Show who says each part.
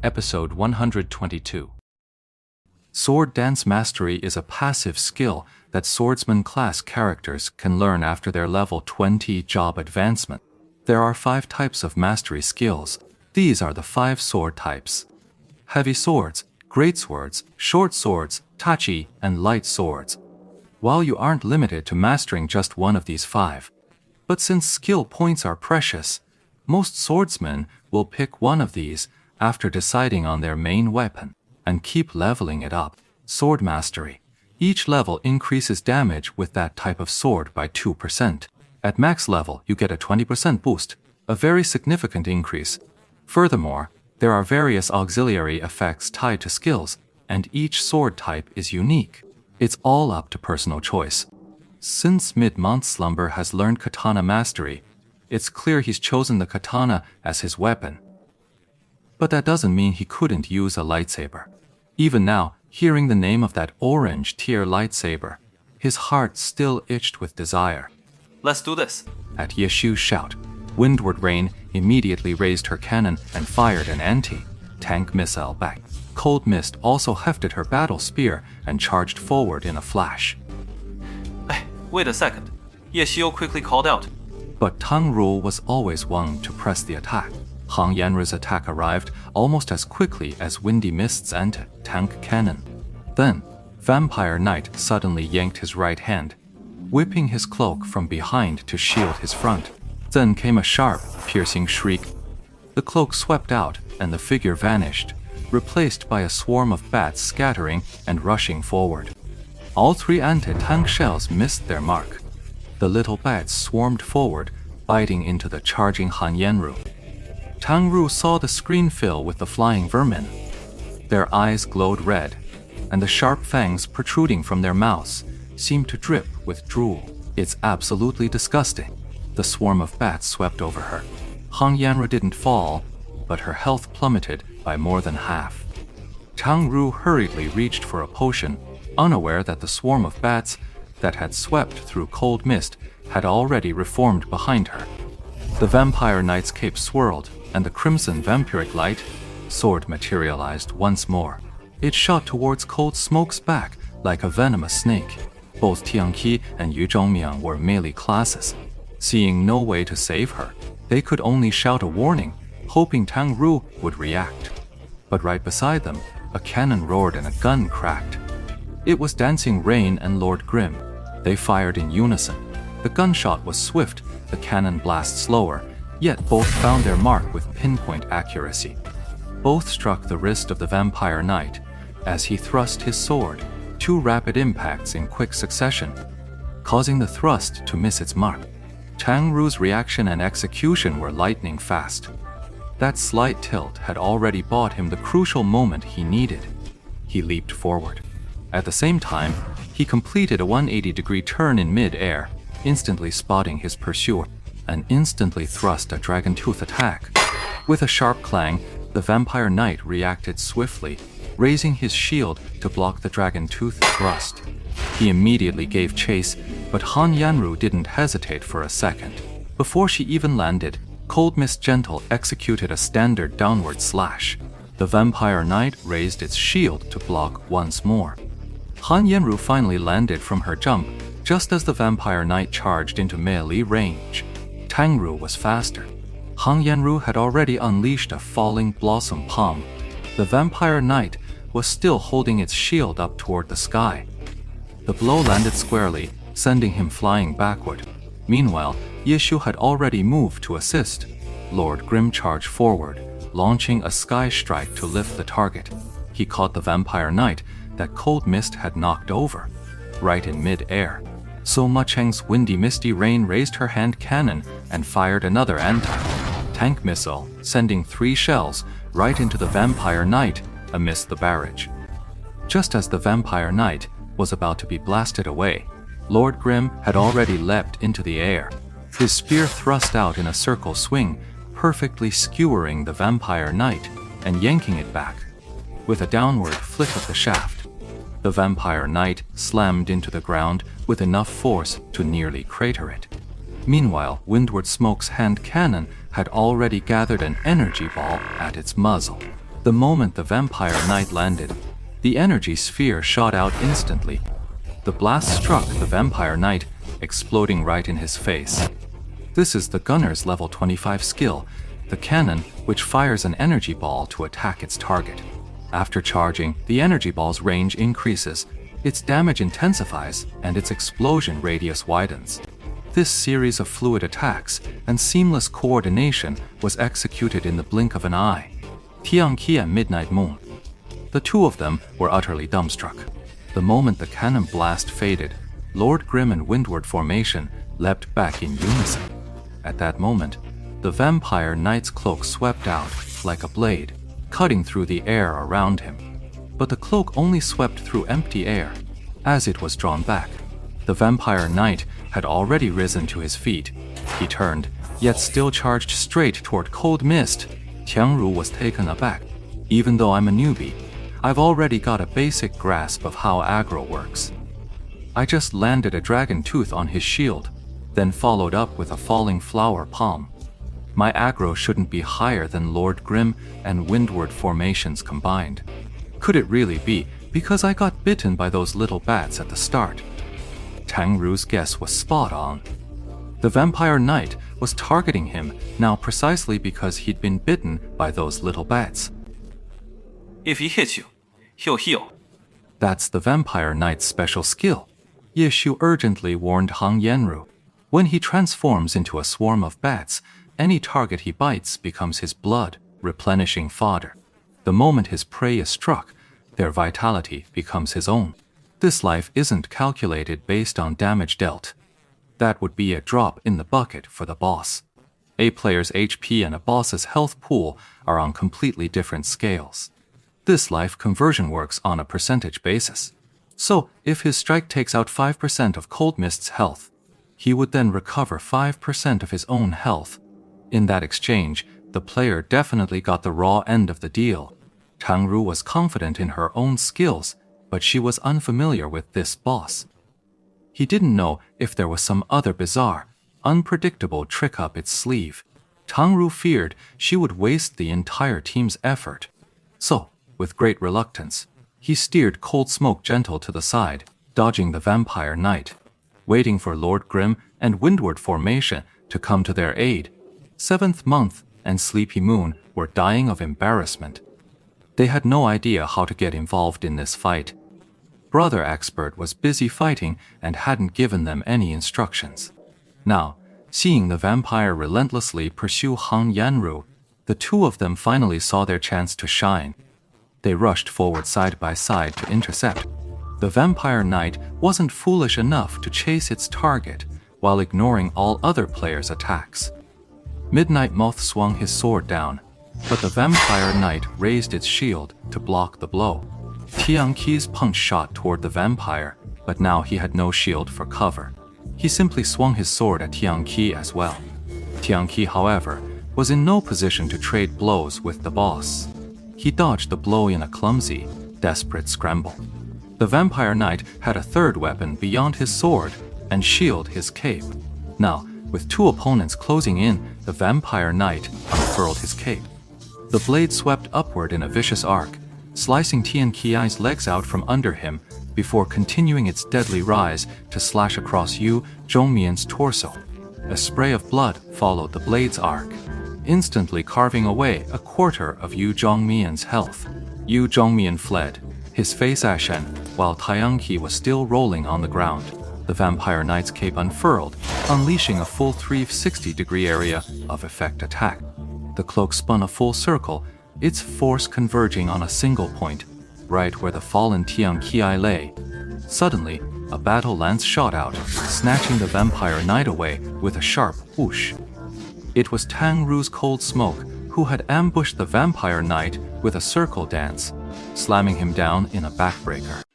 Speaker 1: Episode 122. Sword Dance Mastery is a passive skill that swordsman class characters can learn after their level 20 job advancement. There are 5 types of mastery skills. These are the 5 sword types: heavy swords, great swords, short swords, tachi, and light swords. While you aren't limited to mastering just one of these 5, but since skill points are precious, most swordsmen will pick one of these after deciding on their main weapon and keep leveling it up. Sword Mastery. Each level increases damage with that type of sword by 2%. At max level, you get a 20% boost, a very significant increase. Furthermore, there are various auxiliary effects tied to skills, and each sword type is unique. It's all up to personal choice. Since Mid-Month Slumber has learned Katana Mastery, it's clear he's chosen the katana as his weapon. But that doesn't mean he couldn't use a lightsaber. Even now, hearing the name of that orange tier lightsaber, his heart still itched with desire.
Speaker 2: Let's do this.
Speaker 1: At Yeshu's shout, Windward Rain immediately raised her cannon and fired an anti-tank missile back. Cold Mist also hefted her battle spear and charged forward in a flash.
Speaker 2: Wait a second. Yeshu quickly called out.
Speaker 1: But Tang Ru was always one to press the attack. Han Yanru's attack arrived almost as quickly as Windy Mist's anti-tank cannon. Then, Vampire Knight suddenly yanked his right hand, whipping his cloak from behind to shield his front. Then came a sharp, piercing shriek. The cloak swept out and the figure vanished, replaced by a swarm of bats scattering and rushing forward. All 3 anti-tank shells missed their mark. The little bats swarmed forward, biting into the charging Han Yanru. Tang Ru saw the screen fill with the flying vermin. Their eyes glowed red, and the sharp fangs protruding from their mouths seemed to drip with drool. It's absolutely disgusting. The swarm of bats swept over her. Han Yanru didn't fall, but her health plummeted by more than half. Tang Ru hurriedly reached for a potion, unaware that the swarm of bats that had swept through Cold Mist had already reformed behind her. The Vampire Knight's cape swirled, and the crimson vampiric light sword materialized once more. It shot towards Cold Smoke's back like a venomous snake. Both Tiang Qi and Yu Zhongmiang were melee classes. Seeing no way to save her, they could only shout a warning, hoping Tang Ru would react. But right beside them, a cannon roared and a gun cracked. It was Dancing Rain and Lord Grim. They fired in unison. The gunshot was swift, the cannon blast slower, yet both found their mark with pinpoint accuracy. Both struck the wrist of the Vampire Knight as he thrust his sword, 2 rapid impacts in quick succession, causing the thrust to miss its mark. Tang Ru's reaction and execution were lightning fast. That slight tilt had already bought him the crucial moment he needed. He leaped forward. At the same time, he completed a 180-degree turn in mid-air, instantly spotting his pursuer, and instantly thrust a Dragon Tooth attack. With a sharp clang, the Vampire Knight reacted swiftly, raising his shield to block the Dragon Tooth thrust. He immediately gave chase, but Han Yanru didn't hesitate for a second. Before she even landed, Cold Mist Gentle executed a standard downward slash. The Vampire Knight raised its shield to block once more. Han Yanru finally landed from her jump just as the Vampire Knight charged into melee range. Tang Ru was faster. Han Yanru had already unleashed a falling blossom palm. The Vampire Knight was still holding its shield up toward the sky. The blow landed squarely, sending him flying backward. Meanwhile, Yeshu had already moved to assist. Lord Grim charged forward, launching a sky strike to lift the target. He caught the Vampire Knight that Cold Mist had knocked over, right in mid-air. So Ma Cheng's Windy Misty Rain raised her hand cannon and fired another anti-tank missile, sending 3 shells right into the Vampire Knight amidst the barrage. Just as the Vampire Knight was about to be blasted away, Lord Grim had already leapt into the air. His spear thrust out in a circle swing, perfectly skewering the Vampire Knight and yanking it back. With a downward flick of the shaft, the Vampire Knight slammed into the ground with enough force to nearly crater it. Meanwhile, Windward Smoke's hand cannon had already gathered an energy ball at its muzzle. The moment the Vampire Knight landed, the energy sphere shot out instantly. The blast struck the Vampire Knight, exploding right in his face. This is the gunner's level 25 skill, the cannon, which fires an energy ball to attack its target. After charging, the energy ball's range increases, its damage intensifies, and its explosion radius widens. This series of fluid attacks and seamless coordination was executed in the blink of an eye. Tianqi and Midnight Moon. The two of them were utterly dumbstruck. The moment the cannon blast faded, Lord Grimm and Windward Formation leapt back in unison. At that moment, the Vampire Knight's cloak swept out like a blade, cutting through the air around him. But the cloak only swept through empty air. As it was drawn back, the Vampire Knight had already risen to his feet. He turned, yet still charged straight toward Cold Mist. Tiangru was taken aback. Even though I'm a newbie, I've already got a basic grasp of how aggro works. I just landed a dragon tooth on his shield, then followed up with a falling flower palm. My aggro shouldn't be higher than Lord Grimm and Windward Formations combined. Could it really be because I got bitten by those little bats at the start? Tang Ru's guess was spot on. The Vampire Knight was targeting him now precisely because he'd been bitten by those little bats.
Speaker 2: If he hits you, he'll heal.
Speaker 1: That's the Vampire Knight's special skill, Ye Xiu urgently warned Han Yanru. When he transforms into a swarm of bats, any target he bites becomes his blood, replenishing fodder. The moment his prey is struck, their vitality becomes his own. This life isn't calculated based on damage dealt. That would be a drop in the bucket for the boss. A player's HP and a boss's health pool are on completely different scales. This life conversion works on a percentage basis. So, if his strike takes out 5% of Cold Mist's health, he would then recover 5% of his own health. In that exchange, the player definitely got the raw end of the deal. Tang Ru was confident in her own skills, but she was unfamiliar with this boss. He didn't know if there was some other bizarre, unpredictable trick up its sleeve. Tang Ru feared she would waste the entire team's effort. So, with great reluctance, he steered Cold Smoke Gentle to the side, dodging the Vampire Knight, waiting for Lord Grimm and Windward Formation to come to their aid. Seventh Month and Sleepy Moon were dying of embarrassment. They had no idea how to get involved in this fight. Brother Expert was busy fighting and hadn't given them any instructions. Now, seeing the vampire relentlessly pursue Han Yanru, the two of them finally saw their chance to shine. They rushed forward side by side to intercept. The Vampire Knight wasn't foolish enough to chase its target while ignoring all other players' attacks. Midnight Moth swung his sword down, but the Vampire Knight raised its shield to block the blow. Tianqi's punch shot toward the vampire, but now he had no shield for cover. He simply swung his sword at Tianqi as well. Tianqi, however, was in no position to trade blows with the boss. He dodged the blow in a clumsy, desperate scramble. The Vampire Knight had a third weapon beyond his sword and shield, his cape. Now, with two opponents closing in, the Vampire Knight unfurled his cape. The blade swept upward in a vicious arc, slicing Tianqi's legs out from under him before continuing its deadly rise to slash across Yu Zhongmian's torso. A spray of blood followed the blade's arc, instantly carving away a quarter of Yu Zhongmian's health. Yu Zhongmian fled, his face ashen, while Tianqi was still rolling on the ground. The Vampire Knight's cape unfurled, unleashing a full 360-degree area of effect attack. The cloak spun a full circle, its force converging on a single point, right where the fallen Tianqi lay. Suddenly, a battle lance shot out, snatching the Vampire Knight away with a sharp whoosh. It was Tang Ru's Cold Smoke, who had ambushed the Vampire Knight with a circle dance, slamming him down in a backbreaker.